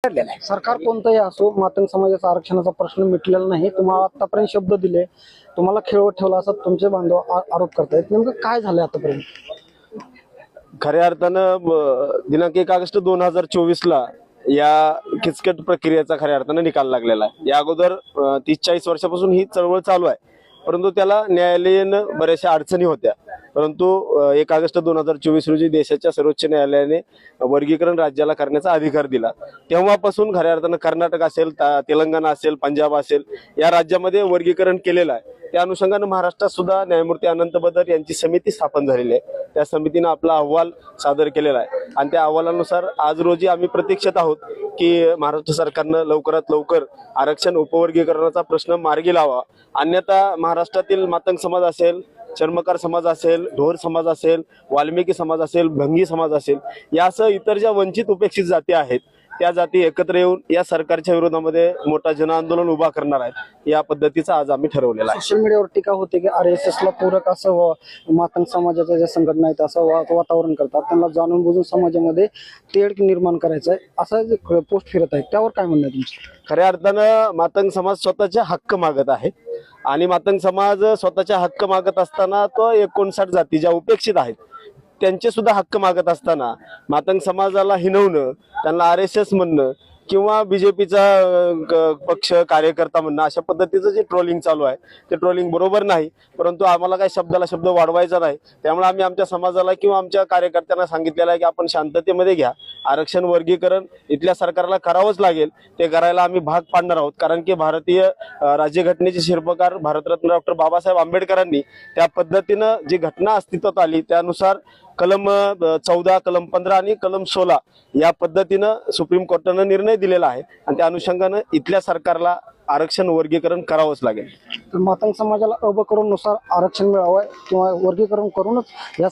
ठरलेला आहे. सरकार कोणतंही असो, मातंग समाजाचा आरक्षणाचा प्रश्न मिटलेला नाही. तुम्हाला आतापर्यंत शब्द दिले, तुम्हाला खेळवत ठेवला असं तुमचे बांधव आरोप करतायत. नेमकं काय झालंय आतापर्यंत? खऱ्या अर्थानं दिनांक 1 ऑगस्ट 2024 ला या किचकट प्रक्रियेचा खऱ्या अर्थानं निकाल लागलेला आहे. या अगोदर 30-40 वर्षापासून ही चळवळ चालू आहे, परंतु त्याला न्यायालयीन बऱ्याचशा अडचणी होत्या. परंतु 1 ऑगस्ट 2024 रोजी देशाच्या सर्वोच्च न्यायालयाने वर्गीकरण राज्याला करण्याचा अधिकार दिला. तेव्हापासून खऱ्या अर्थानं कर्नाटक असेल, तेलंगणा असेल, पंजाब असेल, या राज्यामध्ये वर्गीकरण केलेलं आहे. त्या अनुषंगानं महाराष्ट्रात सुद्धा न्यायमूर्ती अनंत बदर यांची समिती स्थापन झालेली आहे. त्या समितीनं आपला अहवाल सादर केलेला आहे आणि त्या अहवालानुसार आज रोजी आम्ही प्रतीक्षेत आहोत की महाराष्ट्र सरकारनं लवकरात लवकर आरक्षण उपवर्गीकरणाचा प्रश्न मार्गी लावा. अन्यथा महाराष्ट्रातील मातंग समाज असेल, चर्मकार समाज असेल, ढोर समाज असेल, वाल्मिकी समाज असेल, भंगी समाज असेल, यासह इतर ज्या वंचित उपेक्षित जाती आहेत त्या जाती एकत्र येऊन या सरकारच्या विरोधामध्ये मोठा जनआंदोलन उभा करणार आहेत. या पद्धतीचा आज आम्ही ठरवलेला आहे. सोशल मीडियावर टीका होते की RSS ला पूरक असं मातंग समाजाच्या ज्या संघटना आहेत असं वातावरण करतात, त्यांना जाणून बुजून समाजामध्ये तेढ निर्माण करायचं आहे असं पोस्ट फिरत आहे. त्यावर काय म्हणणं आहे तुमचं? खऱ्या अर्थानं मातंग समाज स्वतःचे हक्क मागत आहे आणि मातंग समाज स्वतःच्या हक्क मागत असताना तो 59 जाती ज्या उपेक्षित आहेत त्यांचे सुद्धा हक्क मागत असताना मातंग समाजाला हिणवणं, त्यांना RSS म्हणणं किंवा बीजेपीचा पक्ष कार्यकर्ता म्हणणं, अशा पद्धतीचं जे ट्रोलिंग चालू आहे ते ट्रोलिंग बरोबर नाही. परंतु आम्हाला काही शब्दाला शब्द वाढवायचा नाही. त्यामुळे आम्ही आमच्या समाजाला किंवा आमच्या कार्यकर्त्यांना सांगितलेलं आहे की आपण शांततेमध्ये घ्या. आरक्षण वर्गीकरण इथल्या सरकारला करावंच लागेल. ते करायला आम्ही भाग पाडणार आहोत, कारण की भारतीय राज्यघटनेचे शिल्पकार भारतरत्न डॉक्टर बाबासाहेब आंबेडकरांनी त्या पद्धतीनं जी घटना अस्तित्वात आली त्यानुसार कलम 14, कलम 15 आणि कलम 16 या पद्धतीनं सुप्रीम कोर्टानं निर्णय दिलेला आहे आणि त्या अनुषंगानं इथल्या सरकारला आरक्षण वर्गीकरण करावंच लागेल. तर मातंग समाजाला नुसार आरक्षण मिळावं किंवा वर्गीकरण करूनच या